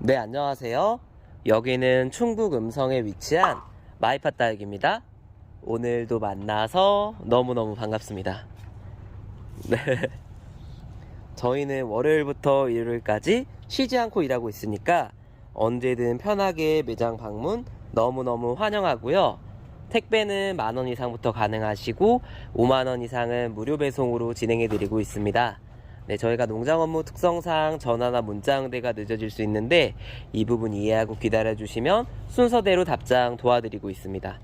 네, 안녕하세요. 여기는 충북 음성에 위치한 마이파다육입니다. 오늘도 만나서 너무너무 반갑습니다. 네. 저희는 월요일부터 일요일까지 쉬지 않고 일하고 있으니까 언제든 편하게 매장 방문 너무너무 환영하고요. 택배는 10,000원 이상부터 가능하시고 50,000원 이상은 무료 배송으로 진행해드리고 있습니다. 네, 저희가 농장 업무 특성상 전화나 문자 응대가 늦어질 수 있는데 이 부분 이해하고 기다려주시면 순서대로 답장 도와드리고 있습니다.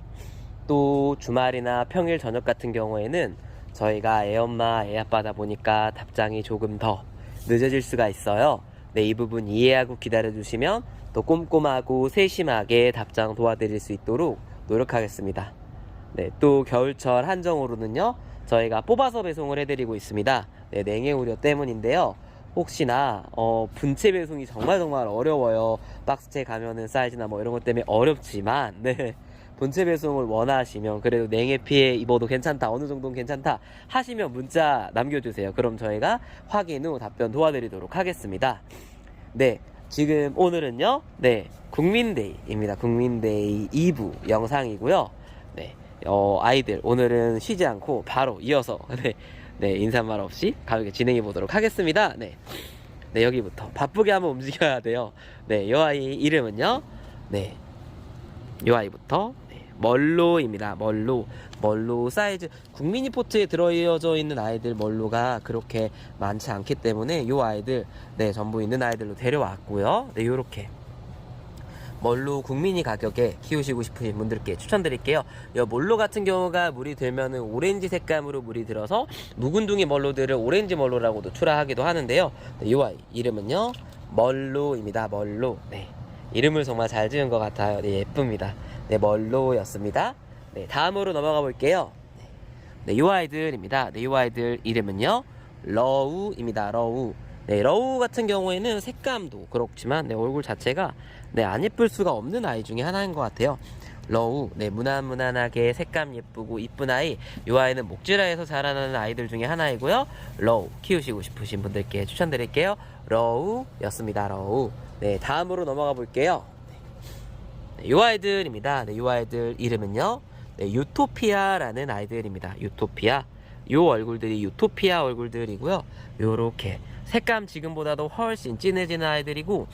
또 주말이나 평일 저녁 같은 경우에는 저희가 애엄마 애아빠다 보니까 답장이 조금 더 늦어질 수가 있어요. 네, 이 부분 이해하고 기다려주시면 또 꼼꼼하고 세심하게 답장 도와드릴 수 있도록 노력하겠습니다. 네, 또 겨울철 한정으로는요 저희가 뽑아서 배송을 해드리고 있습니다. 네, 냉해 우려 때문인데요. 혹시나 분체 배송이 정말 어려워요. 박스째 가면은 사이즈나 뭐 이런 것 때문에 어렵지만 네, 분체 배송을 원하시면 그래도 냉해 피해 입어도 괜찮다, 어느 정도는 괜찮다 하시면 문자 남겨주세요. 그럼 저희가 확인 후 답변 도와드리도록 하겠습니다. 네, 지금 오늘은요 국민데이입니다. 국민데이 2부 영상이고요. 네, 아이들 오늘은 쉬지 않고 바로 이어서 네, 인사말 없이 가볍게 진행해 보도록 하겠습니다. 네, 여기부터 바쁘게 한번 움직여야 돼요. 네, 이 아이 이름은요 이 아이부터 멀로입니다. 멀로 사이즈 국미니포트에 들어이어져 있는 아이들 멀로가 그렇게 많지 않기 때문에 이 아이들 전부 있는 아이들로 데려왔고요. 네, 요렇게 멀로 국민이 가격에 키우시고 싶으신 분들께 추천드릴게요. 이 멀로 같은 경우가 물이 들면은 오렌지 색감으로 물이 들어서 묵은둥이 멀로들을 오렌지 멀로라고도 출하하기도 하는데요. 이 아이 이름은요 멀로입니다. 멀로. 네, 이름을 정말 잘 지은 것 같아요. 네, 예쁩니다. 네, 멀로였습니다. 네, 다음으로 넘어가 볼게요. 네, 이 아이들입니다. 네, 이 아이들 이름은요 러우입니다. 러우. 네, 러우 같은 경우에는 색감도 그렇지만 얼굴 자체가 안 예쁠 수가 없는 아이 중에 하나인 것 같아요. 러우, 무난무난하게 색감 예쁘고 이쁜 아이. 이 아이는 목지라에서 자라나는 아이들 중에 하나이고요. 러우 키우시고 싶으신 분들께 추천드릴게요. 러우였습니다. 러우. 네, 다음으로 넘어가 볼게요. 이 아이들입니다. 이 아이들 이름은요 유토피아라는 아이들입니다. 유토피아. 요 얼굴들이 유토피아 얼굴들이고요. 요렇게 색감 지금보다도 훨씬 진해지는 아이들이고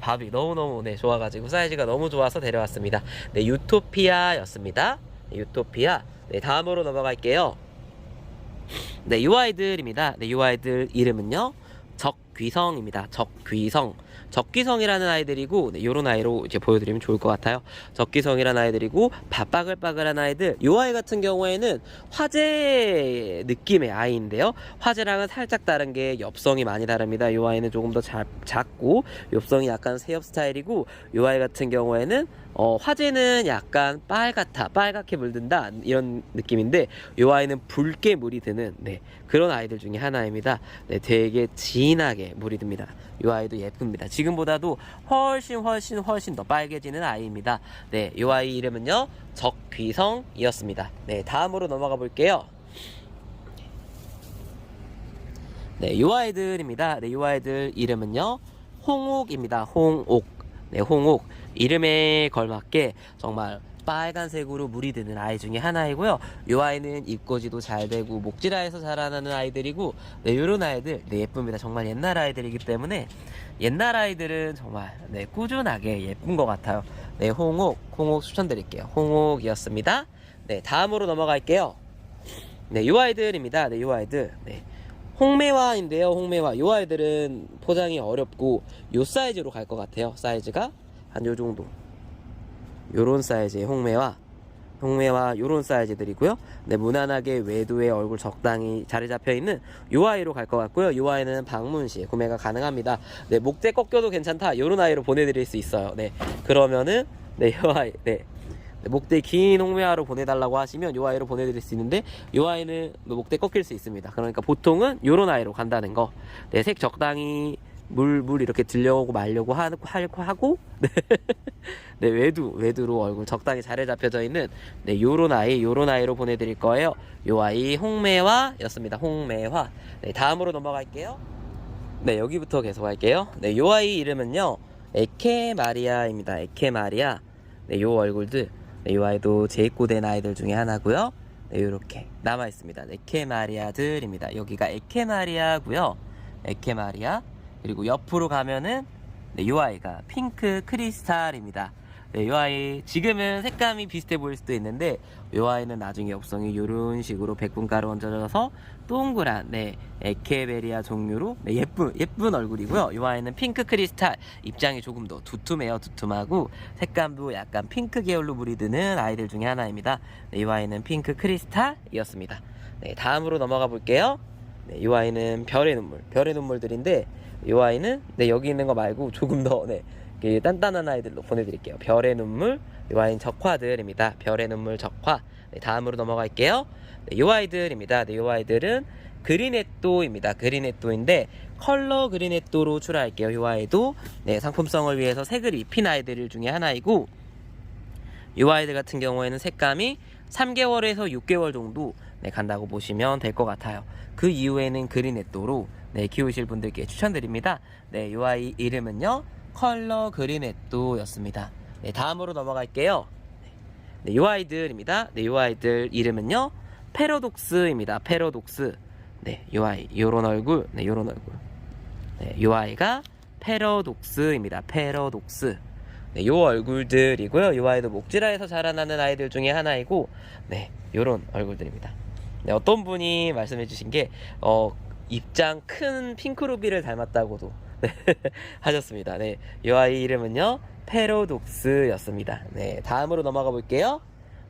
밥이 너무너무 좋아가지고 사이즈가 너무 좋아서 데려왔습니다. 네, 유토피아였습니다. 유토피아. 네, 다음으로 넘어갈게요. 네, 이 아이들입니다. 이 아이들 이름은요 적귀성입니다. 적귀성. 적귀성이라는 아이들이고 요런 아이로 이제 보여드리면 좋을 것 같아요. 적귀성이라는 아이들이고 바빠글빠글한 아이들. 요 아이 같은 경우에는 화재 느낌의 아이인데요, 화재랑은 살짝 다른 게 엽성이 많이 다릅니다. 요 아이는 조금 더 작고 엽성이 약간 새엽 스타일이고, 요 아이 같은 경우에는 화재는 약간 빨갛게 물든다 이런 느낌인데 요 아이는 붉게 물이 드는 그런 아이들 중에 하나입니다. 되게 진하게 물이 듭니다. 요 아이도 예쁩니다. 지금보다도 훨씬 더 빨개지는 아이입니다. 네, 요 아이 이름은요 적귀성이었습니다. 네, 다음으로 넘어가 볼게요. 네, 요 아이들입니다. 네, 요 아이들 이름은요 홍옥입니다. 홍옥. 네, 홍옥. 이름에 걸맞게 정말 빨간색으로 물이 드는 아이 중에 하나이고요. 요 아이는 입꼬지도 잘 되고 목지라에서 자라나는 아이들이고 요런 아이들 예쁩니다. 정말 옛날 아이들이기 때문에 옛날 아이들은 정말 꾸준하게 예쁜 것 같아요. 네, 홍옥 추천드릴게요. 홍옥이었습니다. 네, 다음으로 넘어갈게요. 네, 요 아이들입니다. 요 아이들 홍매화인데요. 홍매화. 요 아이들은 포장이 어렵고 요 사이즈로 갈 것 같아요. 사이즈가 한 요 정도. 요런 사이즈의 홍매화 요런 사이즈들이고요. 무난하게 외두에 얼굴 적당히 자리 잡혀 있는 요 아이로 갈 것 같고요. 요 아이는 방문 시에 구매가 가능합니다. 목대 꺾여도 괜찮다 요런 아이로 보내드릴 수 있어요. 그러면은 요 아이 목대 긴 홍매화로 보내달라고 하시면 요 아이로 보내드릴 수 있는데 요 아이는 목대 꺾일 수 있습니다. 그러니까 보통은 요런 아이로 간다는 거. 색 적당히 물 이렇게 들려오고 말려고 하고 외두로 얼굴 적당히 자리 잡혀져 있는 요런 아이로 보내드릴 거예요. 요 아이 홍매화였습니다. 홍매화. 다음으로 넘어갈게요. 여기부터 계속 할게요. 요 아이 이름은요 에케마리아입니다. 에케마리아. 네, 요 얼굴들. 네, 요 아이도 재입고된 아이들 중에 하나고요. 네, 요렇게 남아 있습니다. 에케마리아들입니다. 여기가 에케마리아고요. 에케마리아. 그리고 옆으로 가면은 네, 요 아이가 핑크 크리스탈입니다. 네, 요 아이 지금은 색감이 비슷해 보일 수도 있는데 요 아이는 나중에 엽성이 요런 식으로 백분가루 얹어져서 동그란 네, 에케베리아 종류로 네, 예쁜 얼굴이고요. 요 아이는 핑크 크리스탈. 입장이 조금 더 두툼해요. 두툼하고 색감도 약간 핑크 계열로 물이 드는 아이들 중에 하나입니다. 네, 요 아이는 핑크 크리스탈이었습니다. 네, 다음으로 넘어가 볼게요. 네, 요 아이는 별의 눈물들인데 요 아이는 네, 여기 있는 거 말고 조금 더 네, 단단한 아이들로 보내드릴게요. 별의 눈물, 요 아이는 적화들입니다. 별의 눈물 적화. 네, 다음으로 넘어갈게요. 네, 요 아이들입니다. 네, 요 아이들은 그린에또입니다. 그린에또인데 컬러 그린에또로 출하할게요. 요 아이도 네, 상품성을 위해서 색을 입힌 아이들 중에 하나이고 요 아이들 같은 경우에는 색감이 3개월에서 6개월 정도 네, 간다고 보시면 될 것 같아요. 그 이후에는 그린에또로 네, 키우실 분들께 추천드립니다. 네, 요 아이 이름은요 컬러 그린에또였습니다. 네, 다음으로 넘어갈게요. 네, 요 아이들입니다. 네, 요 아이들 이름은요 패러독스입니다. 패러독스. 네, 요 아이 요런 얼굴. 네, 요런 얼굴. 네, 요 아이가 패러독스입니다. 패러독스. 네, 요 얼굴들이고요. 요 아이도 목지라에서 자라나는 아이들 중에 하나이고 네, 요런 얼굴들입니다. 네, 어떤 분이 말씀해 주신 게 입장 큰 핑크루비를 닮았다고도 네, 하셨습니다. 네, 요 아이 이름은요 패러독스였습니다. 네, 다음으로 넘어가 볼게요.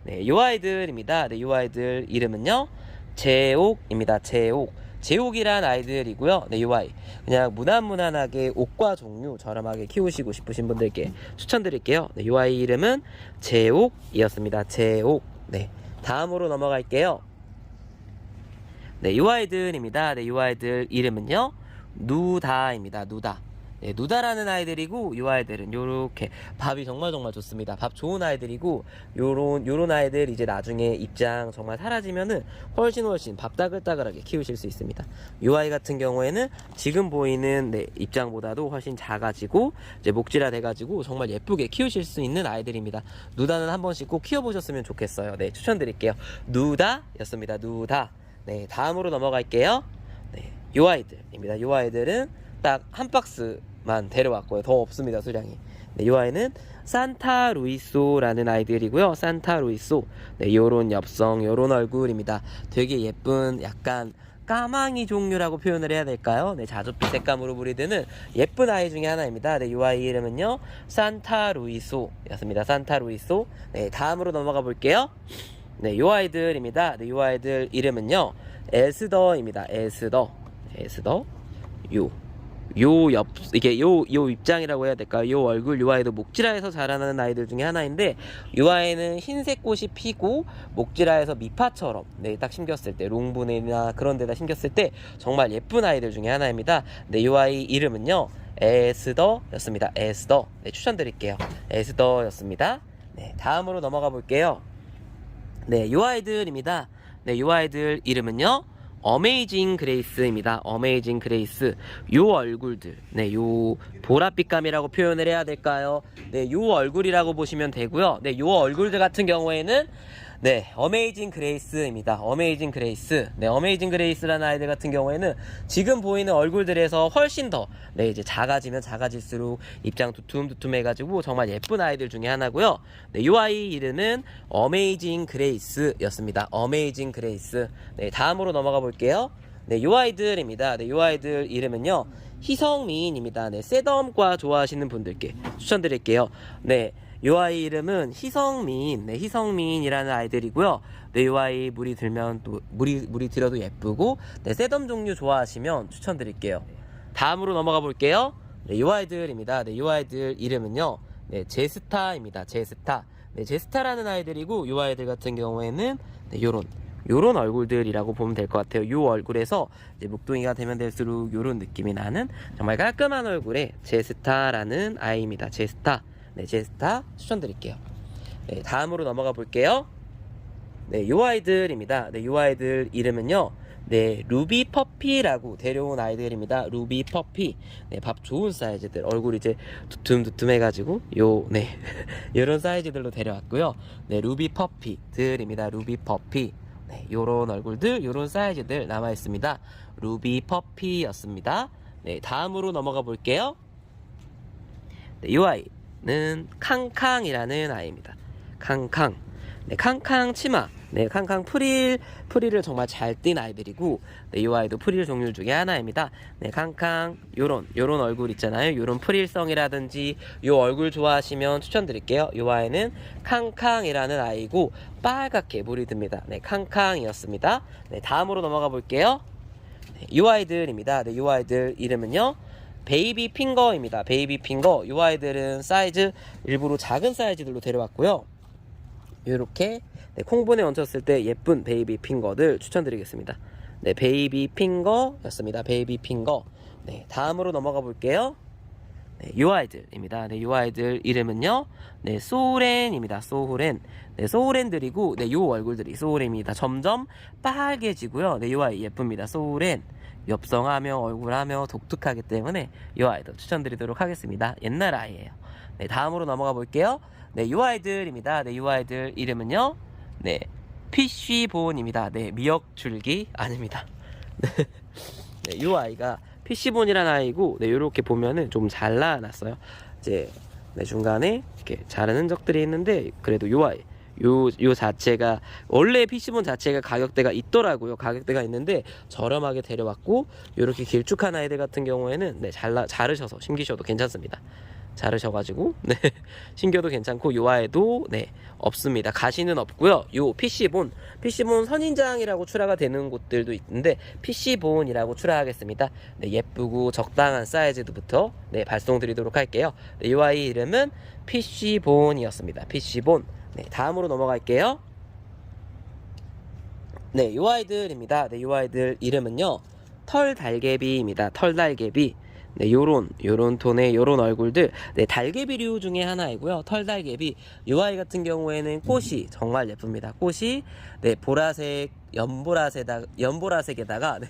네, 요 아이들입니다. 네, 요 아이들 이름은요 제옥입니다. 제옥이란 아이들이고요. 네, 요 아이 그냥 무난무난하게 옷과 종류 저렴하게 키우시고 싶으신 분들께 추천드릴게요. 네, 요 아이 이름은 제옥이었습니다. 제옥. 네, 다음으로 넘어갈게요. 네, 요 아이들입니다. 네, 요 아이들 이름은요 누다입니다. 누다. 네, 누다라는 아이들이고 요 아이들은 요렇게 밥이 정말 좋습니다. 밥 좋은 아이들이고 요런 아이들 이제 나중에 입장 정말 사라지면은 훨씬 밥 따글따글하게 키우실 수 있습니다. 요 아이 같은 경우에는 지금 보이는 네, 입장보다도 훨씬 작아지고 이제 목질화 돼가지고 정말 예쁘게 키우실 수 있는 아이들입니다. 누다는 한 번씩 꼭 키워보셨으면 좋겠어요. 네, 추천드릴게요. 누다였습니다. 누다. 네, 다음으로 넘어갈게요. 네, 요 아이들입니다. 요 아이들은 딱 한 박스만 데려왔고요. 더 없습니다. 수량이. 네, 요 아이는 산타루이소라는 아이들이고요. 산타루이소. 네, 요런 엽성, 요런 얼굴입니다. 되게 예쁜 약간 까망이 종류라고 표현을 해야 될까요? 네, 자줏빛 색감으로 물이드는 예쁜 아이 중에 하나입니다. 네, 요 아이 이름은요 산타루이소였습니다. 산타루이소. 네, 다음으로 넘어가 볼게요. 네, 요 아이들입니다. 네, 요 아이들 이름은요 에스더입니다. 에스더. 이게 요 입장이라고 해야 될까요? 요 얼굴, 요 아이도 목지라에서 자라나는 아이들 중에 하나인데, 요 아이는 흰색 꽃이 피고, 목지라에서 미파처럼, 네, 딱 심겼을 때, 롱분이나 그런 데다 심겼을 때, 정말 예쁜 아이들 중에 하나입니다. 네, 요 아이 이름은요, 에스더였습니다. 에스더. 네, 추천드릴게요. 에스더였습니다. 네, 다음으로 넘어가 볼게요. 네, 요 아이들입니다. 네, 요 아이들 이름은요, 어메이징 그레이스입니다. 어메이징 그레이스. 요 얼굴들. 네, 요 보랏빛감이라고 표현을 해야 될까요? 네, 요 얼굴이라고 보시면 되고요. 네, 요 얼굴들 같은 경우에는 네, 어메이징 그레이스입니다. 어메이징 그레이스. 네, 어메이징 그레이스라는 아이들 같은 경우에는 지금 보이는 얼굴들에서 훨씬 더 네, 이제 작아지면 작아질수록 입장 두툼해가지고 정말 예쁜 아이들 중에 하나고요. 네, 요 아이 이름은 어메이징 그레이스였습니다. 어메이징 그레이스. 네, 다음으로 넘어가 볼게요. 네, 요 아이들입니다. 네, 요 아이들 이름은요 희성미인입니다. 네, 셋덤과 좋아하시는 분들께 추천드릴게요. 네, 요 아이 이름은 희성미인. 네, 희성미인이라는 아이들이고요. 네, 요 아이 물이 들면 또 물이 들어도 예쁘고, 네, 셋덤 종류 좋아하시면 추천드릴게요. 다음으로 넘어가 볼게요. 네, 요 아이들입니다. 네, 요 아이들 이름은요, 네, 제스타입니다. 제스타. 네, 제스타라는 아이들이고, 요 아이들 같은 경우에는 네, 요런 얼굴들이라고 보면 될 것 같아요. 요 얼굴에서 이제 묵둥이가 되면 될수록 요런 느낌이 나는 정말 깔끔한 얼굴의 제스타라는 아이입니다. 제스타. 네, 제스타 추천드릴게요. 네, 다음으로 넘어가 볼게요. 네, 요 아이들입니다. 네, 요 아이들 이름은요 네, 루비 퍼피라고 데려온 아이들입니다. 루비 퍼피. 네, 밥 좋은 사이즈들. 얼굴 이제 두툼두툼해가지고, 네. 이런 사이즈들로 데려왔고요. 네, 루비 퍼피들입니다. 루비 퍼피. 네, 요런 얼굴들, 요런 사이즈들 남아있습니다. 루비 퍼피였습니다. 네, 다음으로 넘어가 볼게요. 네, 요 아이는 캉캉이라는 아이입니다. 캉캉. 네, 캉캉 치마. 네, 캉캉 프릴을 정말 잘 띈 아이들이고, 네, 이 아이도 프릴 종류 중에 하나입니다. 네, 캉캉, 요런 얼굴 있잖아요. 요런 프릴성이라든지, 요 얼굴 좋아하시면 추천드릴게요. 이 아이는 캉캉이라는 아이고, 빨갛게 물이 듭니다. 네, 캉캉이었습니다. 네, 다음으로 넘어가 볼게요. 네, 이 아이들입니다. 네, 이 아이들 이름은요, 베이비 핑거입니다. 베이비 핑거. 이 아이들은 사이즈, 일부러 작은 사이즈들로 데려왔고요. 이렇게 네, 콩분에 얹혔을 때 예쁜 베이비 핑거들 추천드리겠습니다. 네, 베이비 핑거였습니다. 베이비 핑거. 네, 다음으로 넘어가 볼게요. 네, 요 아이들입니다. 네, 요 아이들 이름은요, 네, 소렌입니다. 소렌. 네, 소렌들이고, 네, 요 얼굴들이 소렌입니다. 점점 빨개지고요. 네, 요 아이 예쁩니다. 소렌. 엽성하며 얼굴하며 독특하기 때문에 요 아이도 추천드리도록 하겠습니다. 옛날 아이예요. 네, 다음으로 넘어가 볼게요. 네, 요 아이들입니다. 네, 요 아이들 이름은요, 네, 피쉬본입니다. 네, 미역줄기 아닙니다. 네, 요 아이가 피쉬본이라는 아이고, 네, 요렇게 보면은 좀 잘라놨어요. 이제, 네, 중간에 이렇게 자른 흔적들이 있는데, 그래도 요 아이, 요 자체가, 원래 피쉬본 자체가 가격대가 있더라고요. 가격대가 있는데, 저렴하게 데려왔고, 요렇게 길쭉한 아이들 같은 경우에는, 네, 자르셔서 심기셔도 괜찮습니다. 자르셔가지고 네, 신겨도 괜찮고, 요 아이도 네, 없습니다. 가시는 없고요. 요 PC본 선인장이라고 출하가 되는 곳들도 있는데, PC본이라고 출하하겠습니다. 네, 예쁘고 적당한 사이즈부터 네, 발송드리도록 할게요. 네, 요 아이 이름은 PC본이었습니다. PC본. 네, 다음으로 넘어갈게요. 네, 요 아이들입니다. 네, 요 아이들 이름은요, 털달개비입니다. 털달개비. 네, 요런 톤의 요런 얼굴들. 네, 달개비류 중에 하나이고요. 털달개비. 요 아이 같은 경우에는 꽃이 정말 예쁩니다. 꽃이 네, 보라색, 연보라색에다가 네,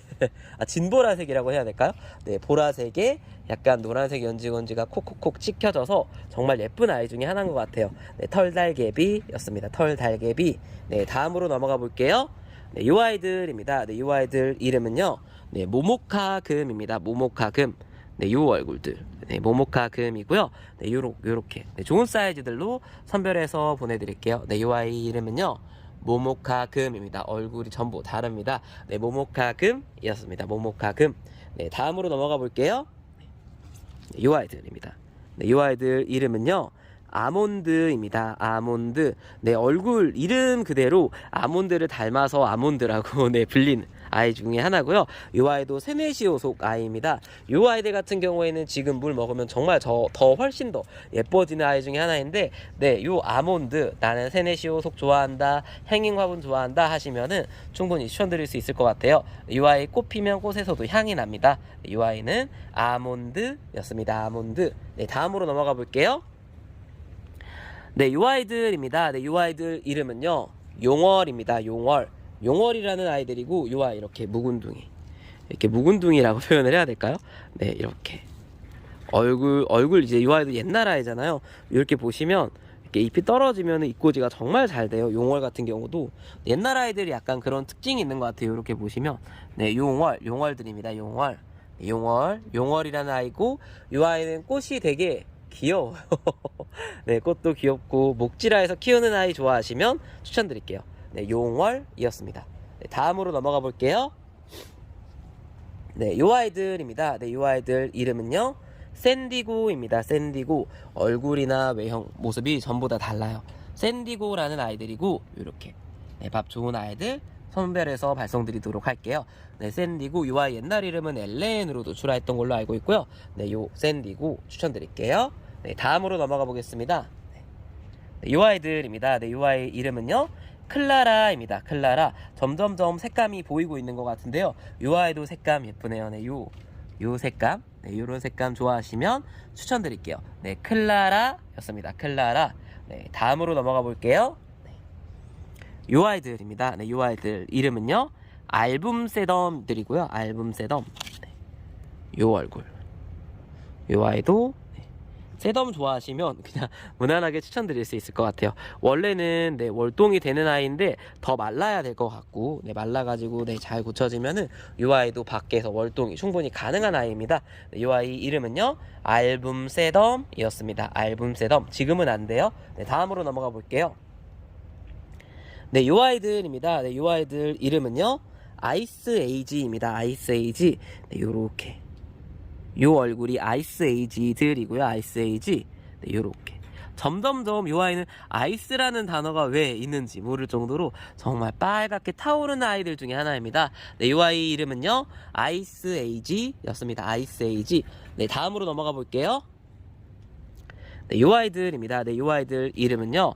진보라색이라고 해야 될까요? 네, 보라색에 약간 노란색 연지건지가 콕콕콕 찍혀져서 정말 예쁜 아이 중에 하나인 것 같아요. 네, 털달개비였습니다. 털달개비. 네, 다음으로 넘어가 볼게요. 네, 요 아이들입니다. 네, 요 아이들 이름은요, 네, 모모카금입니다. 모모카금. 네, 요 얼굴들. 네, 모모카금이고요. 네, 요렇게. 네, 좋은 사이즈들로 선별해서 보내드릴게요. 네, 요 아이 이름은요, 모모카금입니다. 얼굴이 전부 다릅니다. 네, 모모카금이었습니다. 모모카금. 네, 다음으로 넘어가 볼게요. 네, 요 아이들입니다. 네, 요 아이들 이름은요, 아몬드입니다. 아몬드. 네, 얼굴 이름 그대로 아몬드를 닮아서 아몬드라고 네, 불리는 아이 중에 하나고요. 이 아이도 세네시오 속 아이입니다. 이 아이들 같은 경우에는 지금 물 먹으면 정말 더 훨씬 더 예뻐지는 아이 중에 하나인데, 네, 요 아몬드, 나는 세네시오 속 좋아한다, 행잉 화분 좋아한다 하시면은 충분히 추천드릴 수 있을 것 같아요. 이 아이 꽃 피면 꽃에서도 향이 납니다. 이 아이는 아몬드였습니다. 아몬드. 네, 다음으로 넘어가 볼게요. 네, 요 아이들입니다. 네, 요 아이들 이름은요, 용월입니다. 용월이라는 아이들이고, 요 아이 이렇게 묵은둥이라고 표현을 해야 될까요? 네, 이렇게 얼굴 이제 요 아이도 옛날 아이잖아요. 이렇게 보시면 이렇게 잎이 떨어지면 이꼬지가 정말 잘 돼요. 용월 같은 경우도 옛날 아이들이 약간 그런 특징이 있는 것 같아요. 이렇게 보시면 네, 용월들입니다. 용월이라는 아이고, 요 아이는 꽃이 되게 귀여워요. 네, 꽃도 귀엽고 목지라해서 키우는 아이 좋아하시면 추천드릴게요. 네, 용월이었습니다. 네, 다음으로 넘어가 볼게요. 네, 요 아이들입니다. 네, 요 아이들 이름은요, 샌디고입니다. 샌디고. 얼굴이나 외형, 모습이 전부 다 달라요. 샌디고라는 아이들이고, 요렇게 네, 밥 좋은 아이들 선별해서 발송드리도록 할게요. 네, 샌디고. 요 아이 옛날 이름은 엘렌으로도 출하했던 걸로 알고 있고요. 네, 요 샌디고 추천드릴게요. 네, 다음으로 넘어가 보겠습니다. 네, 요 아이들입니다. 네, 요 아이 이름은요, 클라라입니다. 클라라. 점점점 색감이 보이고 있는 것 같은데요. 요 아이도 색감 예쁘네요. 네, 요 색감. 네, 요런 색감 좋아하시면 추천드릴게요. 네, 클라라였습니다. 클라라. 네, 다음으로 넘어가 볼게요. 네, 요 아이들입니다. 네, 요 아이들 이름은요, 알붐세덤들이고요. 알붐세덤. 네. 요 얼굴. 요 아이도 세덤 좋아하시면 그냥 무난하게 추천드릴 수 있을 것 같아요. 원래는 월동이 되는 아이인데 더 말라야 될 것 같고, 말라가지고 잘 고쳐지면은 이 아이도 밖에서 월동이 충분히 가능한 아이입니다. 이 아이 이름은요 알붐세덤이었습니다. 알붐세덤. 지금은 안 돼요. 다음으로 넘어가 볼게요. 이 아이들입니다. 이 아이들 이름은요 아이스에이지입니다. 아이스에이지. 요렇게 요 얼굴이 아이스에이지들이고요. 아이스에이지. 요렇게 점점점 요 아이는 아이스라는 단어가 왜 있는지 모를 정도로 정말 빨갛게 타오르는 아이들 중에 하나입니다. 요 아이 이름은요 아이스에이지 였습니다. 아이스에이지. 다음으로 넘어가 볼게요. 요 아이들입니다. 요 아이들 이름은요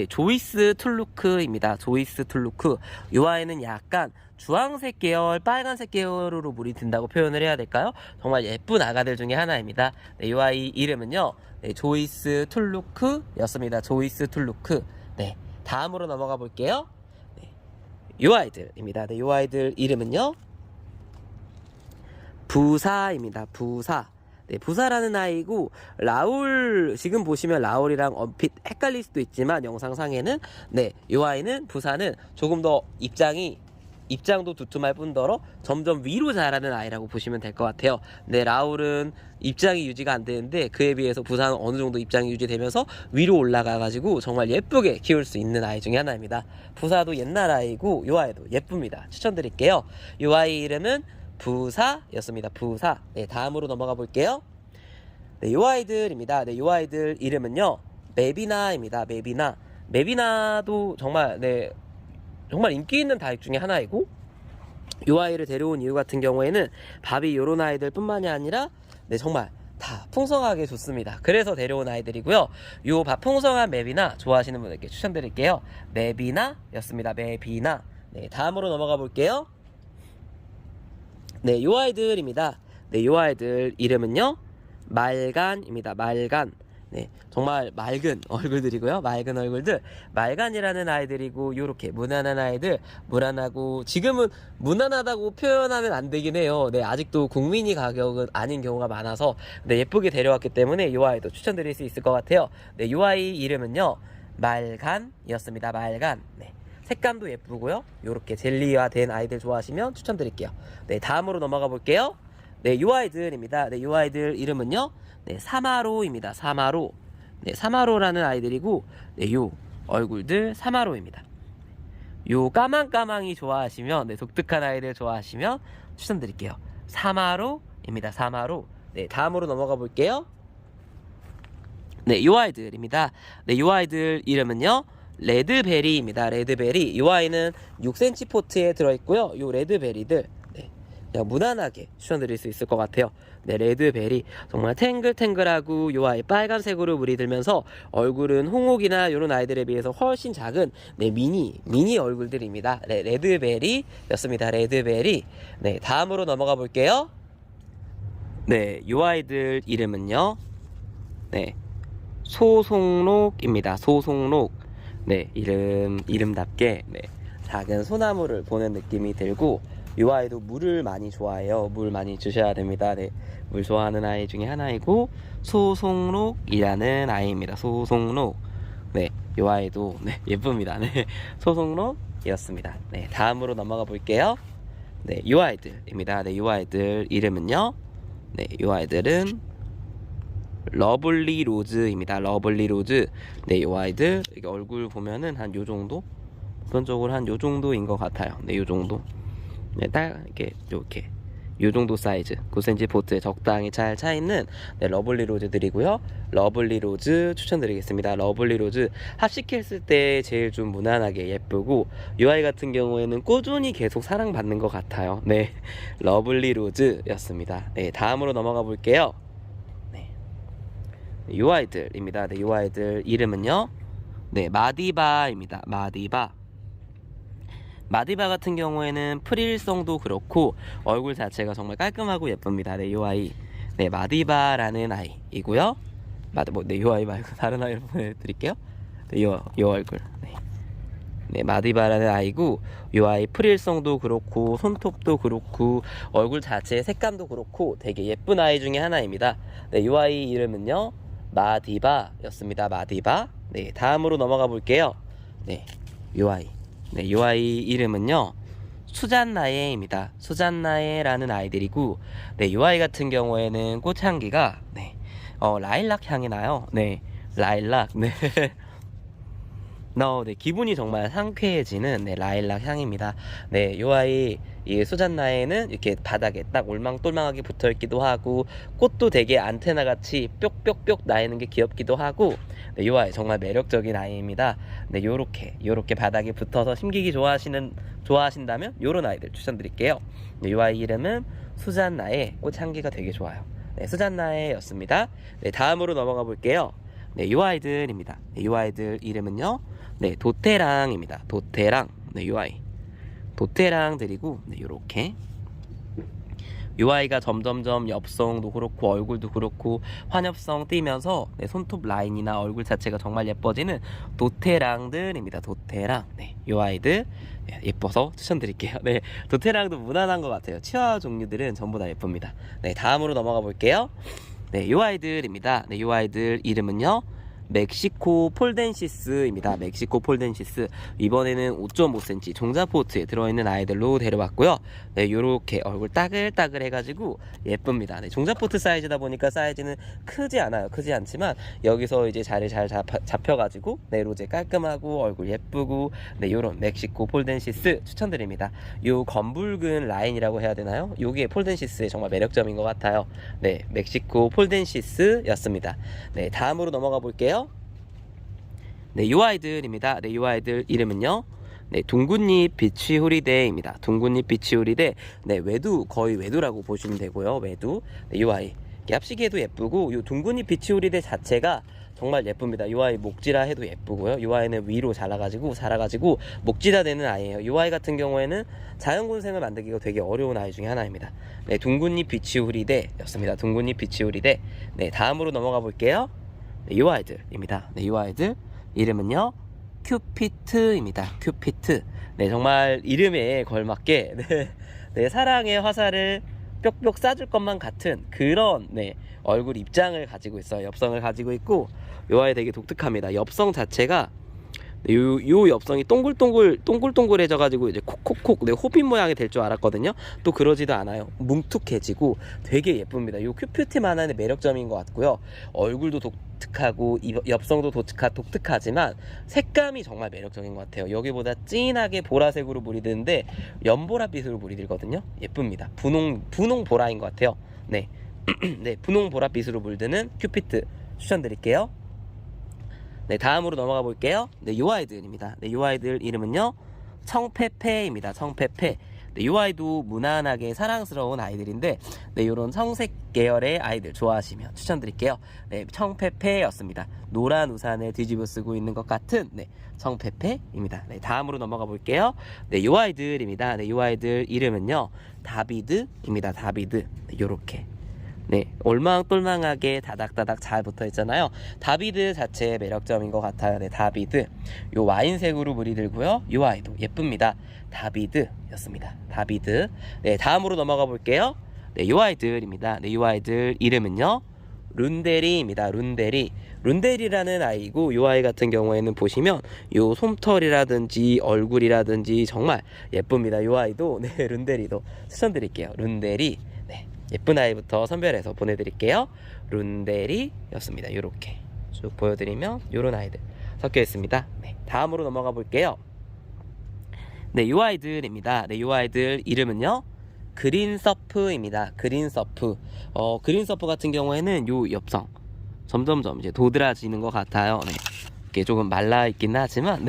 조이스 툴루크입니다. 조이스 툴루크. 요 아이는 약간 주황색 계열, 빨간색 계열으로 물이 든다고 표현을 해야 될까요? 정말 예쁜 아가들 중에 하나입니다. 요 아이 이름은요 조이스 툴루크 였습니다. 조이스 툴루크. 다음으로 넘어가 볼게요. 요 아이들입니다. 요 아이들 이름은요 부사입니다. 부사. 부사라는 아이고, 라울, 지금 보시면 라울이랑 얼핏 헷갈릴 수도 있지만 영상상에는 요 아이는 부사는 조금 더 입장도 두툼할 뿐더러 점점 위로 자라는 아이라고 보시면 될 것 같아요. 라울은 입장이 유지가 안 되는데 그에 비해서 부사는 어느 정도 입장이 유지되면서 위로 올라가가지고 정말 예쁘게 키울 수 있는 아이 중에 하나입니다. 부사도 옛날 아이고 요 아이도 예쁩니다. 추천드릴게요. 요 아이 이름은 부사였습니다. 부사. 다음으로 넘어가 볼게요. 요 아이들입니다. 요 아이들 이름은요 메비나입니다. 메비나. 메비나도 정말 정말 인기 있는 다육 중에 하나이고, 요 아이를 데려온 이유 같은 경우에는 밥이 요런 아이들 뿐만이 아니라 정말 다 풍성하게 좋습니다. 그래서 데려온 아이들이고요. 요 밥 풍성한 메비나 좋아하시는 분들께 추천드릴게요. 메비나 였습니다. 메비나. 다음으로 넘어가 볼게요. 요 아이들입니다. 요 아이들 이름은요 말간입니다. 말간. 정말 맑은 얼굴들이고요. 맑은 얼굴들. 말간이라는 아이들이고, 요렇게 무난한 아이들. 무난하고, 지금은 무난하다고 표현하면 안 되긴 해요. 아직도 국민이 가격은 아닌 경우가 많아서 예쁘게 데려왔기 때문에 요 아이도 추천드릴 수 있을 것 같아요. 요 아이 이름은요 말간이었습니다. 말간. 색감도 예쁘고요. 요렇게 젤리화 된 아이들 좋아하시면 추천드릴게요. 다음으로 넘어가 볼게요. 요 아이들입니다. 요 아이들 이름은요 사마로입니다. 사마로. 사마로라는 아이들이고, 요 얼굴들 사마로입니다. 요 까망까망이 좋아하시면, 독특한 아이들 좋아하시면 추천드릴게요. 사마로입니다. 사마로. 다음으로 넘어가 볼게요. 요 아이들입니다. 요 아이들 이름은요 레드베리입니다. 레드베리. 요 아이는 6cm 포트에 들어있고요. 요 레드베리들 그냥 무난하게 추천드릴 수 있을 것 같아요. 레드베리. 정말 탱글탱글하고 요 아이 빨간색으로 물이 들면서 얼굴은 홍옥이나 요런 아이들에 비해서 훨씬 작은 미니 얼굴들입니다. 레드베리 였습니다. 레드베리. 다음으로 넘어가 볼게요. 요 아이들 이름은요 소송록입니다. 소송록. 이름답게 작은 소나무를 보는 느낌이 들고, 이 아이도 물을 많이 좋아해요. 물 많이 주셔야 됩니다. 물 좋아하는 아이 중에 하나이고, 소송록이라는 아이입니다. 소송록. 이 아이도 예쁩니다. 소송록이었습니다. 다음으로 넘어가 볼게요. 이 아이들입니다. 이 아이들 이름은요 이 아이들은 러블리 로즈입니다. 러블리 로즈. 이 아이들 이렇게 얼굴 보면은 한 요정도, 보편적으로 한 요정도인 것 같아요. 요정도. 딱 이렇게 요정도 사이즈, 9cm 포트에 적당히 잘 차있는 러블리 로즈들이고요. 러블리 로즈 추천드리겠습니다. 러블리 로즈 합식했을 때 제일 좀 무난하게 예쁘고, 이 아이 같은 경우에는 꾸준히 계속 사랑받는 것 같아요. 러블리 로즈였습니다. 다음으로 넘어가 볼게요. 이 아이들입니다. 이 아이들 이름은요 마디바입니다. 마디바. 마디바 같은 경우에는 프릴성도 그렇고 얼굴 자체가 정말 깔끔하고 예쁩니다. 이 아이 마디바라는 아이이고요. 이 아이 말고 다른 아이를 보내드릴게요. 이 얼굴. 네, 마디바라는 아이고, 이 아이 프릴성도 그렇고 손톱도 그렇고 얼굴 자체의 색감도 그렇고 되게 예쁜 아이 중에 하나입니다. 네, 이 아이 이름은요 마디바였습니다. 마디바. 네, 다음으로 넘어가 볼게요. 네, 이 아이. 네, 이 아이 이름은요 수잔나에입니다. 수잔나에라는 아이들이고, 네, 이 아이 같은 경우에는 꽃향기가 라일락 향이 나요. 네, 라일락. 네. 네, 기분이 정말 상쾌해지는 라일락 향입니다. 네, 요 아이 이 수잔나에는 이렇게 바닥에 딱 올망똘망하게 붙어 있기도 하고, 꽃도 되게 안테나 같이 뾱뾱뾱 나 있는 게 귀엽기도 하고, 네, 요 아이 정말 매력적인 아이입니다. 네, 요렇게 바닥에 붙어서 심기기 좋아하신다면 요런 아이들 추천드릴게요. 네, 요 아이 이름은 수잔나에, 꽃향기가 되게 좋아요. 네, 수잔나에였습니다. 네, 다음으로 넘어가 볼게요. 네, 요 아이들입니다. 네, 요 아이들 이름은요 네, 도테랑입니다. 도테랑. 네, 요 아이 도테랑들이고, 네, 요렇게 요 아이가 점점점 엽성도 그렇고 얼굴도 그렇고 환엽성 띄면서 네, 손톱 라인이나 얼굴 자체가 정말 예뻐지는 도테랑들입니다. 도테랑. 네, 요 아이들 예뻐서 추천드릴게요. 네, 도테랑도 무난한 것 같아요. 치아 종류들은 전부 다 예쁩니다. 네, 다음으로 넘어가 볼게요. 네, 요 아이들입니다. 네, 요 아이들 이름은요 멕시코 폴덴시스입니다. 멕시코 폴덴시스. 이번에는 5.5cm 종자포트에 들어있는 아이들로 데려왔고요. 네, 요렇게 얼굴 따글따글 해가지고 예쁩니다. 네, 종자포트 사이즈다 보니까 사이즈는 크지 않아요. 크지 않지만 여기서 이제 자리 잘 잡혀가지고 네, 로제 깔끔하고 얼굴 예쁘고, 네, 요런 멕시코 폴덴시스 추천드립니다. 요 검붉은 라인이라고 해야 되나요? 요게 폴덴시스의 정말 매력점인 것 같아요. 네, 멕시코 폴덴시스였습니다. 네, 다음으로 넘어가 볼게요. 네, 요 아이들입니다. 네, 요 아이들 이름은요 네, 둥근잎 비치후리대입니다. 둥근잎 비치후리대. 네, 외두, 거의 외두라고 보시면 되고요. 외두. 네, 요 아이 얍시기에도 예쁘고, 요 둥근잎 비치후리대 자체가 정말 예쁩니다. 요 아이 목지라 해도 예쁘고요. 요 아이는 위로 자라가지고 목지라 되는 아이예요. 요 아이 같은 경우에는 자연군생을 만들기가 되게 어려운 아이 중에 하나입니다. 네, 둥근잎 비치후리대였습니다. 둥근잎 비치후리대. 네, 다음으로 넘어가 볼게요. 네, 요 아이들입니다. 네, 요 아이들 이름은요 큐피트입니다. 큐피트. 네, 정말 이름에 걸맞게 네, 사랑의 화살을 뾱뾱 쏴줄 것만 같은 그런 얼굴 입장을 가지고 있어요. 엽성을 가지고 있고, 요 아이 되게 독특합니다. 엽성 자체가 요 엽성이 동글동글해져 가지고 이제 콕콕콕 호빗 모양이 될 줄 알았거든요. 또 그러지도 않아요. 뭉툭해지고 되게 예쁩니다. 요 큐피트만한 매력점인 것 같고요. 얼굴도 독특하고 엽성도 독특하지만 색감이 정말 매력적인 것 같아요. 여기보다 진하게 보라색으로 물이드는데 연보라빛으로 물이들거든요. 예쁩니다. 분홍 보라인 것 같아요. 네, 네, 분홍 보라빛으로 물드는 큐피트 추천드릴게요. 네, 다음으로 넘어가 볼게요. 네, 요 아이들입니다. 네, 요 아이들 이름은요 청페페입니다. 청페페. 네, 요 아이도 무난하게 사랑스러운 아이들인데, 네, 요런 청색 계열의 아이들 좋아하시면 추천드릴게요. 네, 청페페였습니다. 노란 우산을 뒤집어 쓰고 있는 것 같은 청페페입니다. 네, 다음으로 넘어가 볼게요. 네, 요 아이들입니다. 네, 요 아이들 이름은요 다비드입니다. 다비드. 네, 요렇게 네, 올망똘망하게 다닥다닥 잘 붙어 있잖아요. 다비드 자체의 매력점인 것 같아요. 네, 다비드. 요 와인색으로 물이 들고요. 요 아이도 예쁩니다. 다비드였습니다. 다비드. 네, 다음으로 넘어가 볼게요. 네, 요 아이들입니다. 네, 요 아이들 이름은요 룬데리입니다. 룬데리. 룬데리라는 아이고, 요 아이 같은 경우에는 보시면 요 솜털이라든지 얼굴이라든지 정말 예쁩니다. 요 아이도 네, 룬데리도 추천드릴게요. 룬데리. 예쁜 아이부터 선별해서 보내드릴게요. 룬데리였습니다. 요렇게 쭉 보여드리면 요런 아이들 섞여 있습니다. 네, 다음으로 넘어가 볼게요. 네, 요 아이들입니다. 네, 요 아이들 이름은요 그린서프입니다. 그린서프. 그린서프 같은 경우에는 요 엽성 점점점 이제 도드라지는 것 같아요. 네, 이게 조금 말라 있긴 하지만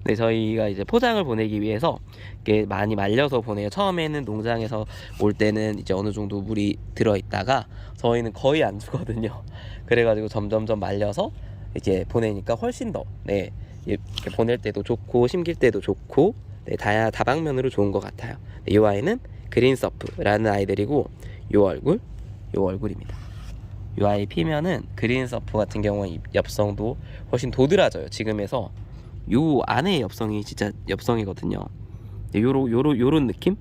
네, 저희가 이제 포장을 보내기 위해서 이렇게 많이 말려서 보내요. 처음에는 농장에서 올 때는 이제 어느 정도 물이 들어있다가 저희는 거의 안 주거든요. 그래가지고 점점점 말려서 이제 보내니까 훨씬 더 이렇게 보낼 때도 좋고 심길 때도 좋고 다방면으로 좋은 것 같아요. 네, 이 아이는 그린서프라는 아이들이고, 요 얼굴입니다. 이 아이 피면은 그린서프 같은 경우는 엽성도 훨씬 도드라져요. 지금에서 요 안에 엽성이 진짜 엽성이거든요. 네, 요런 느낌?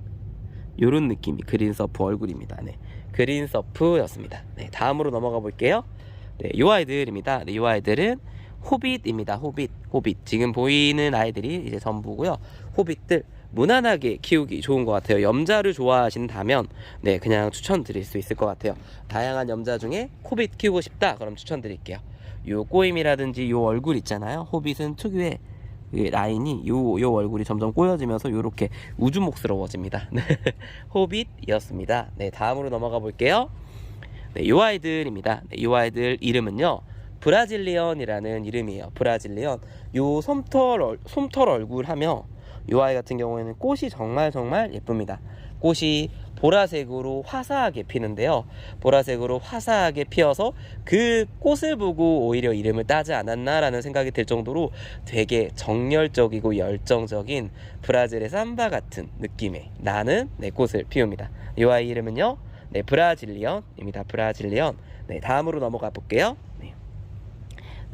요런 느낌이 그린서프 얼굴입니다. 네, 그린서프였습니다. 네, 다음으로 넘어가 볼게요. 네, 요 아이들입니다. 네, 요 아이들은 호빗입니다. 호빗. 지금 보이는 아이들이 이제 전부고요. 호빗들 무난하게 키우기 좋은 것 같아요. 염자를 좋아하신다면 네, 그냥 추천드릴 수 있을 것 같아요. 다양한 염자 중에 호빗 키우고 싶다, 그럼 추천드릴게요. 요 꼬임이라든지 요 얼굴 있잖아요. 호빗은 특유의 라인이 요 얼굴이 점점 꼬여지면서 요렇게 우주목스러워집니다. 네, 호빗이었습니다. 네, 다음으로 넘어가 볼게요. 네, 요 아이들입니다. 네, 요 아이들 이름은요, 브라질리언이라는 이름이에요. 브라질리언. 요 솜털 얼굴 하며 요 아이 같은 경우에는 꽃이 정말 예쁩니다. 꽃이 보라색으로 화사하게 피는데요. 보라색으로 화사하게 피어서 그 꽃을 보고 오히려 이름을 따지 않았나라는 생각이 들 정도로 되게 정열적이고 열정적인 브라질의 삼바 같은 느낌의 나는 네, 꽃을 피웁니다. 이 아이 이름은요, 네, 브라질리언입니다. 브라질리언. 네, 다음으로 넘어가 볼게요. 네,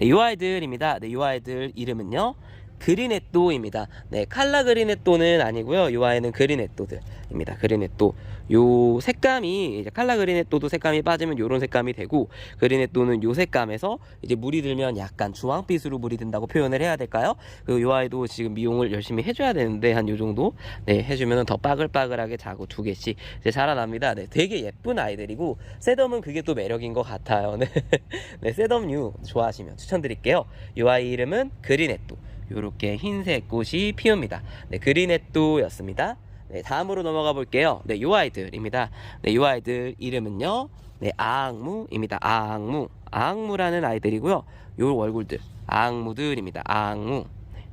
이 아이들입니다. 네, 이 아이들 이름은요, 그리네또입니다. 네, 칼라 그리네또는 아니고요. 이 아이는 그리네또들입니다. 그리네또. 요 색감이 이제 칼라 그리네또도 색감이 빠지면 요런 색감이 되고, 그리네또는 요 색감에서 이제 물이 들면 약간 주황빛으로 물이 든다고 표현을 해야 될까요? 그리고 요 아이도 지금 미용을 열심히 해줘야 되는데 한 요 정도 네, 해주면 더 빠글빠글하게 자고 2개씩 이제 자라납니다. 네, 되게 예쁜 아이들이고 셋업은 그게 또 매력인 것 같아요. 네, 네, 셋업류 좋아하시면 추천드릴게요. 요 아이 이름은 그리네또. 요렇게 흰색 꽃이 피웁니다. 네, 그리네또였습니다. 네, 다음으로 넘어가 볼게요. 네, 요 아이들입니다. 네, 요 아이들 이름은요, 네, 아앙무입니다. 아앙무라는 아이들이고요. 요 얼굴들, 아앙무들입니다. 아앙무. 네.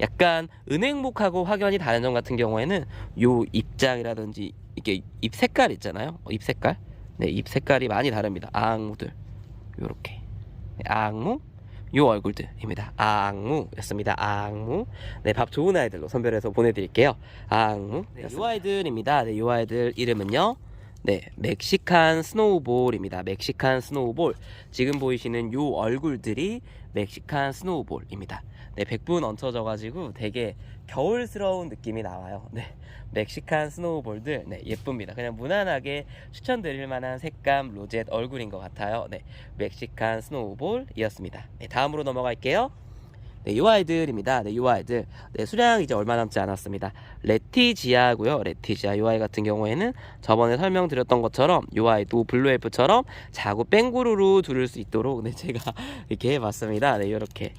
약간 은행목하고 확연히 다른 점 같은 경우에는 요 입장이라든지 이게 입 색깔 있잖아요. 입 색깔. 네, 입 색깔이 많이 다릅니다. 아앙무들. 요렇게. 네, 아앙무. 요 얼굴들입니다. 아앙무였습니다. 아앙무. 네, 밥 좋은 아이들로 선별해서 보내드릴게요. 아앙무. 네, 요 아이들입니다. 네, 요 아이들 이름은요, 네, 멕시칸 스노우볼입니다. 멕시칸 스노우볼. 지금 보이시는 요 얼굴들이 멕시칸 스노우볼입니다. 네, 100분 얹혀져가지고 되게 겨울스러운 느낌이 나와요. 네, 멕시칸 스노우볼들, 네, 예쁩니다. 그냥 무난하게 추천드릴 만한 색감 로젯 얼굴인 것 같아요. 네, 멕시칸 스노우볼이었습니다. 네, 다음으로 넘어갈게요. 네, 요 아이들입니다. 네, 요 아이들. 네, 수량 이제 얼마 남지 않았습니다. 레티지아고요. 레티지아. 요 아이 같은 경우에는 저번에 설명드렸던 것처럼 요 아이도 블루엘프처럼 자고 뺑구르르 두를 수 있도록 네, 제가 이렇게 해봤습니다. 네, 요렇게.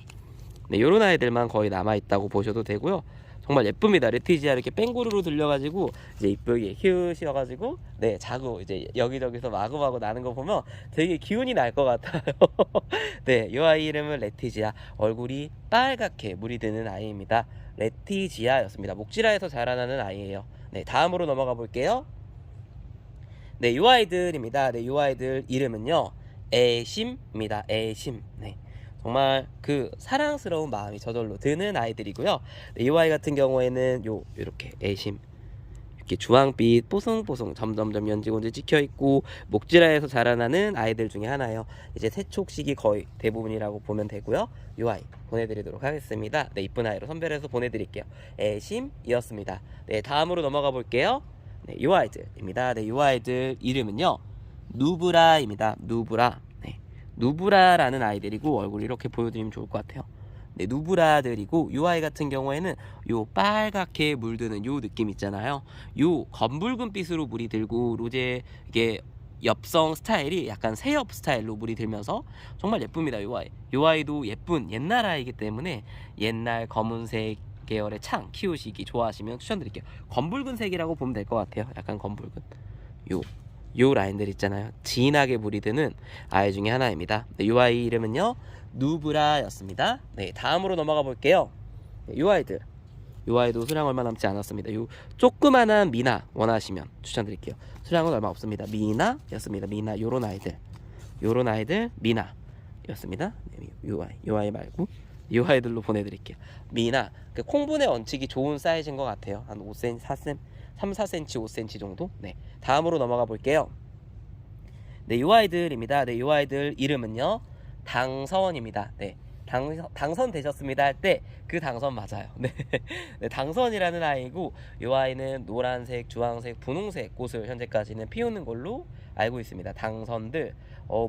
네, 요런 아이들만 거의 남아있다고 보셔도 되고요. 정말 예쁩니다. 레티지아 이렇게 뺑구르르 들려가지고 이제 이쁘게 키우셔가지고 네, 자고 이제 여기저기서 마구마구 나는 거 보면 되게 기운이 날 것 같아요. 네, 이 아이 이름은 레티지아. 얼굴이 빨갛게 물이 드는 아이입니다. 레티지아였습니다. 목지라에서 자라나는 아이예요. 네, 다음으로 넘어가 볼게요. 네, 이 아이들입니다. 네, 이 아이들 이름은요, 애심입니다. 애심. 네. 정말 그 사랑스러운 마음이 저절로 드는 아이들이고요. 네, 이 아이 같은 경우에는 요렇게 애심, 이렇게 주황빛 뽀송뽀송 점점점 연지곤지 찍혀있고 목지라에서 자라나는 아이들 중에 하나예요. 이제 세촉식이 거의 대부분이라고 보면 되고요. 이 아이 보내드리도록 하겠습니다. 네, 이쁜 아이로 선별해서 보내드릴게요. 애심이었습니다. 네, 다음으로 넘어가 볼게요. 네, 이 아이들입니다. 네, 이 아이들 이름은요, 누브라입니다. 누브라. 누브라라는 아이들이고, 얼굴 이렇게 보여드리면 좋을 것 같아요. 네, 누브라들이고, 요 아이 같은 경우에는 요 빨갛게 물드는 요 느낌 있잖아요. 요 검붉은빛으로 물이 들고, 로제 이게 엽성 스타일이 약간 새엽 스타일로 물이 들면서 정말 예쁩니다. 요 아이. 요 아이도 예쁜 옛날 아이이기 때문에 옛날 검은색 계열의 창 키우시기 좋아하시면 추천드릴게요. 검붉은색이라고 보면 될 것 같아요. 약간 검붉은. 요 라인들 있잖아요. 진하게 물이 드는 아이 중에 하나입니다. 네, 요 아이 이름은요, 누브라였습니다. 네, 다음으로 넘어가 볼게요. 네, 요 아이들. 요 아이도 수량 얼마 남지 않았습니다. 요 조그만한 미나 원하시면 추천드릴게요. 수량은 얼마 없습니다. 미나였습니다. 미나. 요런 아이들 미나였습니다. 네, 요 아이 말고 요 아이들로 보내드릴게요. 미나. 그 콩분에 얹히기 좋은 사이즈인 것 같아요. 한 5cm, 4cm, 3-4cm, 5cm 정도. 네, 다음으로 넘어가 볼게요. 네, 요 아이들입니다. 네, 요 아이들 이름은요, 당서원입니다. 네, 당선되셨습니다 할 때 그 당선 맞아요. 네. 네, 당선이라는 아이고 이 아이는 노란색, 주황색, 분홍색 꽃을 현재까지는 피우는 걸로 알고 있습니다. 당선들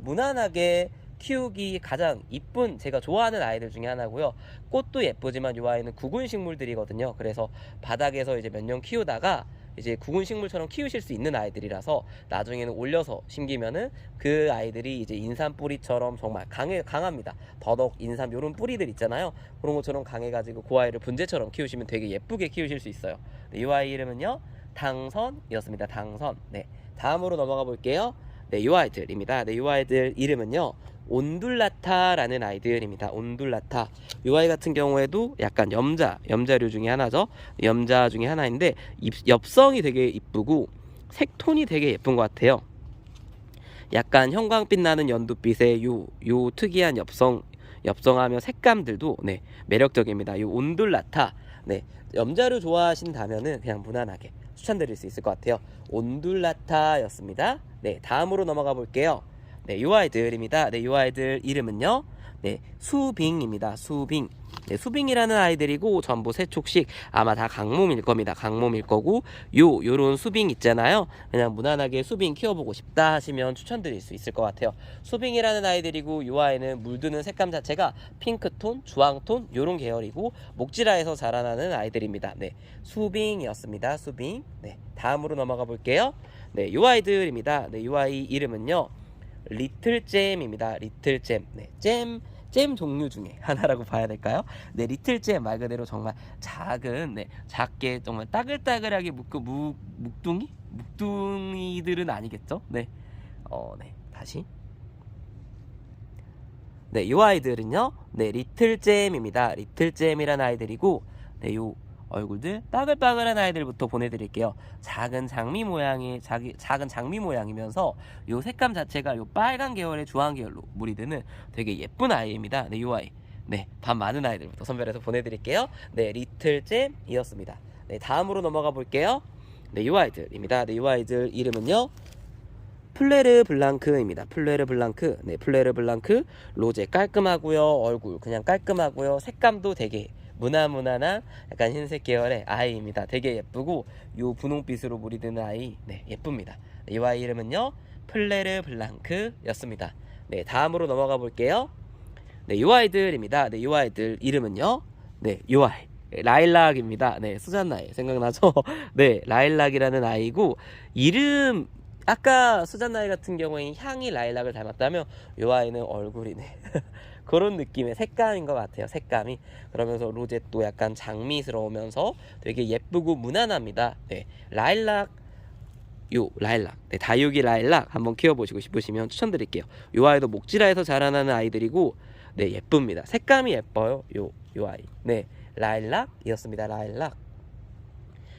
무난하게 키우기 가장 이쁜 제가 좋아하는 아이들 중에 하나고요. 꽃도 예쁘지만 이 아이는 구근 식물들이거든요. 그래서 바닥에서 이제 몇 년 키우다가 이제 구근 식물처럼 키우실 수 있는 아이들이라서 나중에는 올려서 심기면은 그 아이들이 이제 인삼 뿌리처럼 정말 강합니다. 더덕, 인삼 요런 뿌리들 있잖아요. 그런 것처럼 강해가지고 그 아이를 분재처럼 키우시면 되게 예쁘게 키우실 수 있어요. 네, 이 아이 이름은요 당선이었습니다. 당선. 네, 다음으로 넘어가 볼게요. 네, 이 아이들입니다. 네, 이 아이들 이름은요 온둘라타라는 아이들입니다. 온둘라타. 이 아이 같은 경우에도 약간 염자류 중에 하나죠. 염자 중에 하나인데 엽성이 되게 이쁘고 색톤이 되게 예쁜 것 같아요. 약간 형광빛 나는 연두빛의 요 특이한 엽성하며 색감들도 네 매력적입니다. 요 온둘라타. 네, 염자류 좋아하신다면은 그냥 무난하게 추천드릴 수 있을 것 같아요. 온둘라타였습니다. 네, 다음으로 넘어가 볼게요. 네, 이 아이들입니다. 네, 이 아이들 이름은요 네, 수빙입니다. 수빙. 네, 수빙이라는 아이들이고 전부 세 촉씩 아마 다 강몸일 겁니다. 강몸일 거고 요런 수빙 있잖아요. 그냥 무난하게 수빙 키워보고 싶다 하시면 추천드릴 수 있을 것 같아요. 수빙이라는 아이들이고 요 아이는 물드는 색감 자체가 핑크톤, 주황톤 요런 계열이고 목지라에서 자라나는 아이들입니다. 네, 수빙이었습니다. 수빙. 네, 다음으로 넘어가 볼게요. 네, 요 아이들입니다. 네, 요 아이 이름은요 리틀잼입니다. 리틀잼. 네, 잼 종류 중에 하나라고 봐야 될까요? 네, 리틀잼 말 그대로 정말 작은 네, 작게 정말 따글따글하게 묵둥이들은 아니겠죠? 네. 네. 다시. 네, 요 아이들은요. 네, 리틀잼입니다. 리틀잼이라는 아이들이고 네, 요 얼굴들 빠글빠글한 아이들부터 보내드릴게요. 작은 장미 모양이면서 요 색감 자체가 요 빨간 계열의 주황 계열로 물이 드는 되게 예쁜 아이입니다. 네, 요 아이. 네, 밥 많은 아이들부터 선별해서 보내드릴게요. 네, 리틀잼이었습니다. 네, 다음으로 넘어가 볼게요. 네, 요 아이들입니다. 네, 요 아이들 이름은요 플레르 블랑크입니다. 플레르 블랑크. 네, 플레르 블랑크. 로제 깔끔하고요. 얼굴 그냥 깔끔하고요. 색감도 되게 무난한 약간 흰색 계열의 아이입니다. 되게 예쁘고 요 분홍빛으로 물이 드는 아이 네 예쁩니다. 네, 이 아이 이름은요 플레르 블랑크였습니다. 네, 다음으로 넘어가 볼게요. 네, 요 아이들입니다. 네, 요 아이들 이름은요 네, 요 아이 라일락입니다. 네, 수잔나이 생각나죠? 네, 라일락이라는 아이고 이름 아까 수잔나이 같은 경우에 향이 라일락을 닮았다면 요 아이는 얼굴이 네 그런 느낌의 색감인 것 같아요. 색감이. 그러면서 로제도 약간 장미스러우면서 되게 예쁘고 무난합니다. 네, 라일락. 네, 다육이 라일락 한번 키워보시고 싶으시면 추천드릴게요. 요 아이도 목지라에서 자라나는 아이들이고 네, 예쁩니다. 색감이 예뻐요. 요 아이. 네, 라일락이었습니다. 라일락.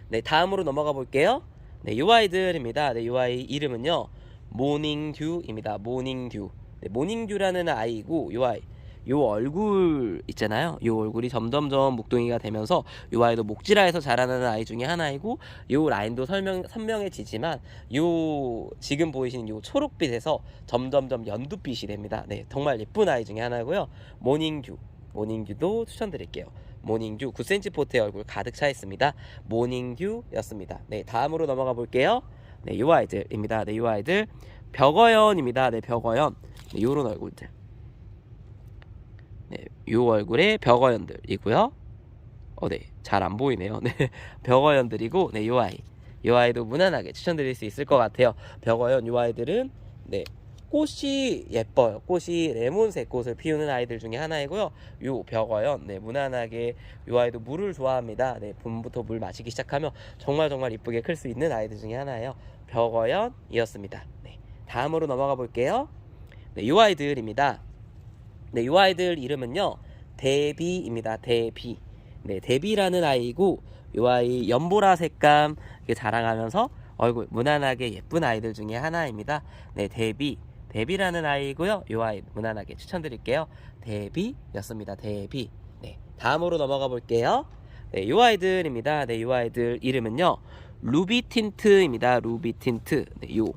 네, 다음으로 넘어가 볼게요. 네, 요 아이들입니다. 네, 요 아이 이름은요 모닝듀입니다. 모닝듀. 네, 모닝듀라는 아이고 요 아이 요 얼굴 있잖아요. 요 얼굴이 점점점 묵둥이가 되면서 요 아이도 목지라에서 자라나는 아이 중에 하나이고 요 라인도 선명해지지만 요 지금 보이시는 요 초록빛에서 점점점 연두빛이 됩니다. 네, 정말 예쁜 아이 중에 하나고요. 모닝듀도 추천드릴게요. 모닝듀 9cm 포트의 얼굴 가득 차 있습니다. 모닝듀였습니다. 네, 다음으로 넘어가 볼게요. 네, 요 아이들입니다. 네, 요 아이들 벽어연입니다. 네, 벽어연. 네, 요런 얼굴들. 네, 요 얼굴에 벽어연들이고요. 네, 잘 안 보이네요. 네, 벽어연들이고, 네, 요 아이. 요 아이도 무난하게 추천드릴 수 있을 것 같아요. 벽어연 요 아이들은, 네, 꽃이 예뻐요. 꽃이 레몬색 꽃을 피우는 아이들 중에 하나이고요. 요 벽어연, 네, 무난하게 요 아이도 물을 좋아합니다. 네, 봄부터 물 마시기 시작하면 정말 이쁘게 클 수 있는 아이들 중에 하나예요. 벽어연이었습니다. 네, 다음으로 넘어가 볼게요. 네, 요 아이들입니다. 네, 요 아이들 이름은요 데비입니다. 데비. 네, 데비라는 아이고 요 아이 연보라 색감 자랑하면서 얼굴 무난하게 예쁜 아이들 중에 하나입니다. 네, 데비라는 아이고요. 요 아이 무난하게 추천드릴게요. 데비였습니다. 데비. 네, 다음으로 넘어가 볼게요. 네, 요 아이들입니다. 네, 요 아이들 이름은요 루비 틴트입니다. 루비 틴트. 네, 요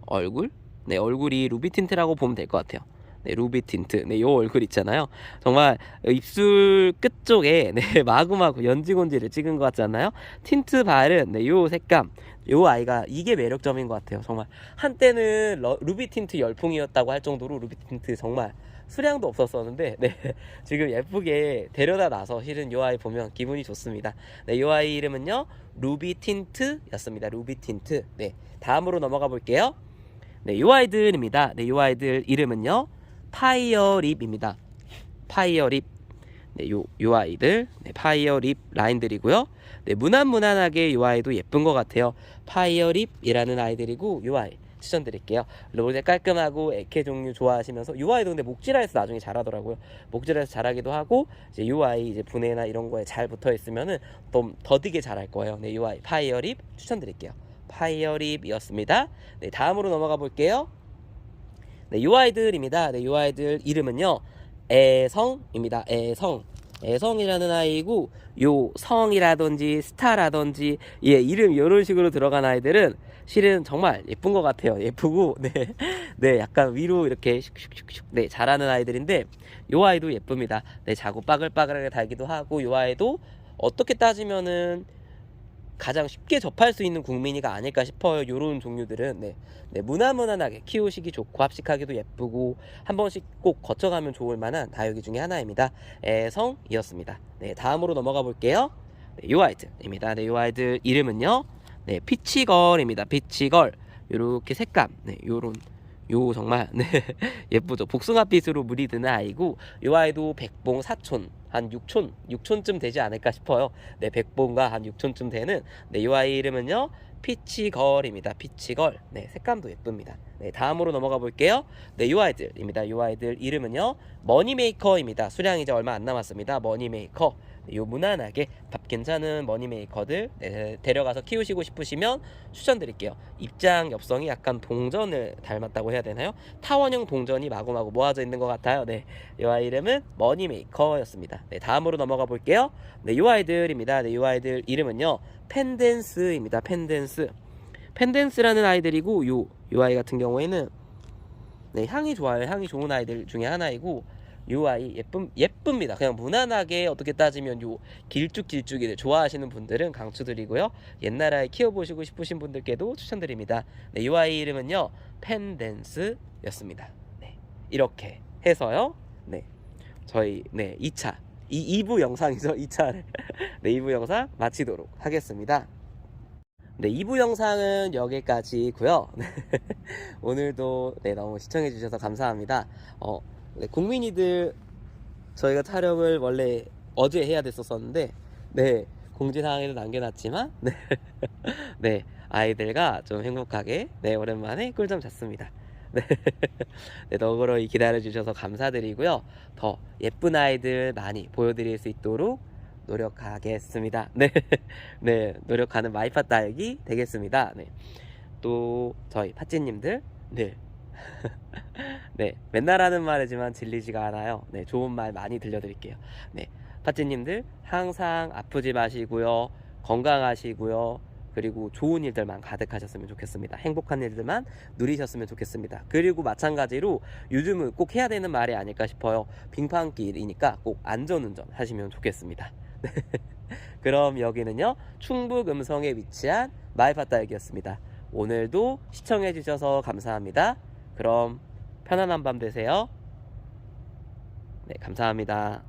얼굴. 네, 얼굴이 루비 틴트라고 보면 될 것 같아요. 네, 루비 틴트. 네, 요 얼굴 있잖아요. 정말 입술 끝쪽에 네, 마구마구 연지곤지를 찍은 것 같지 않나요? 틴트 바른 네, 요 색감. 요 아이가 이게 매력점인 것 같아요. 정말 한때는 루비 틴트 열풍이었다고 할 정도로 루비 틴트 정말 수량도 없었었는데 네, 지금 예쁘게 데려다 놔서 실은 요 아이 보면 기분이 좋습니다. 네, 요 아이 이름은요 루비 틴트였습니다. 루비 틴트. 네, 다음으로 넘어가 볼게요. 네, 요 아이들입니다. 네, 요 아이들 이름은요 파이어립입니다. 파이어립. 네, 요 아이들 네, 파이어립 라인들이고요. 네, 무난무난하게 요 아이도 예쁜 것 같아요. 파이어립이라는 아이들이고 요 아이 추천드릴게요. 로제 깔끔하고 에케 종류 좋아하시면서 요 아이도 근데 목질화해서 나중에 잘하더라고요. 목질화해서 잘하기도 하고 이제 요 아이 이제 분해나 이런 거에 잘 붙어 있으면은 좀 더디게 잘할 거예요. 네, 요 아이 파이어립 추천드릴게요. 파이어립이었습니다. 네, 다음으로 넘어가 볼게요. 네, 요 아이들입니다. 네, 요 아이들 이름은요 애성입니다. 애성이라는 아이고 요 성이라든지 스타라든지 예, 이름 이런 식으로 들어간 아이들은 실은 정말 예쁜 것 같아요. 예쁘고 네, 네 약간 위로 이렇게 슉슉슉슉 네 잘하는 아이들인데 요 아이도 예쁩니다. 네 자고 빠글빠글하게 달기도 하고 요 아이도 어떻게 따지면은 가장 쉽게 접할 수 있는 국민이가 아닐까 싶어요. 요런 종류들은 네, 무난무난하게 키우시기 좋고 합식하기도 예쁘고 한 번씩 꼭 거쳐가면 좋을 만한 다육이 중에 하나입니다. 애성이었습니다. 네, 다음으로 넘어가 볼게요. 네, 요 아이들입니다. 네, 요 아이들 이름은요 네, 피치걸입니다. 피치걸. 요렇게 색감 네, 요런 요 정말 네 예쁘죠. 복숭아빛으로 물이 드는 아이고 요 아이도 백봉 사촌 한 6촌쯤 되지 않을까 싶어요. 네, 백봉과 한 6촌쯤 되는 네, 요 아이 이름은요 피치걸입니다. 피치걸. 네, 색감도 예쁩니다. 네, 다음으로 넘어가 볼게요. 네, 요 아이들입니다. 요 아이들 이름은요 머니메이커입니다. 수량이 이제 얼마 안 남았습니다. 머니메이커. 네, 요 무난하게 밥 괜찮은 머니메이커들 네, 데려가서 키우시고 싶으시면 추천드릴게요. 입장 엽성이 약간 동전을 닮았다고 해야 되나요? 타원형 동전이 마구마구 모아져 있는 것 같아요. 네, 요 아이 이름은 머니메이커였습니다. 네, 다음으로 넘어가 볼게요. 네, 요 아이들입니다. 네, 요 아이들 이름은요 펜댄스입니다. 펜댄스라는 아이들이고 요 아이 같은 경우에는 네, 향이 좋아요. 향이 좋은 아이들 중에 하나이고 요 아이 예쁩니다. 그냥 무난하게 어떻게 따지면 요 길쭉길쭉이들 좋아하시는 분들은 강추드리고요. 옛날 아이 키워보시고 싶으신 분들께도 추천드립니다. 네, 요 아이 이름은요 펜댄스였습니다. 네, 이렇게 해서요. 네, 저희 네 2부 영상이죠. 2차를 네, 2부 영상 마치도록 하겠습니다. 네, 2부 영상은 여기까지고요. 오늘도 네, 너무 시청해 주셔서 감사합니다. 네, 국민이들 저희가 촬영을 원래 어제 해야 됐었는데 네, 공지사항에도 남겨놨지만 네, 네, 아이들과 좀 행복하게 네, 오랜만에 꿀잠 잤습니다. 네, 네, 너그러이 기다려주셔서 감사드리고요. 더 예쁜 아이들 많이 보여드릴 수 있도록 노력하겠습니다. 네, 네, 노력하는 마이파 딸기 되겠습니다. 네, 또 저희 파찌님들, 네, 네, 맨날 하는 말이지만 질리지가 않아요. 네, 좋은 말 많이 들려드릴게요. 네, 파찌님들 항상 아프지 마시고요, 건강하시고요. 그리고 좋은 일들만 가득하셨으면 좋겠습니다. 행복한 일들만 누리셨으면 좋겠습니다. 그리고 마찬가지로 요즘은 꼭 해야 되는 말이 아닐까 싶어요. 빙판길이니까 꼭 안전운전 하시면 좋겠습니다. 그럼 여기는요 충북 음성에 위치한 마이파딸기였습니다. 오늘도 시청해주셔서 감사합니다. 그럼 편안한 밤 되세요. 네, 감사합니다.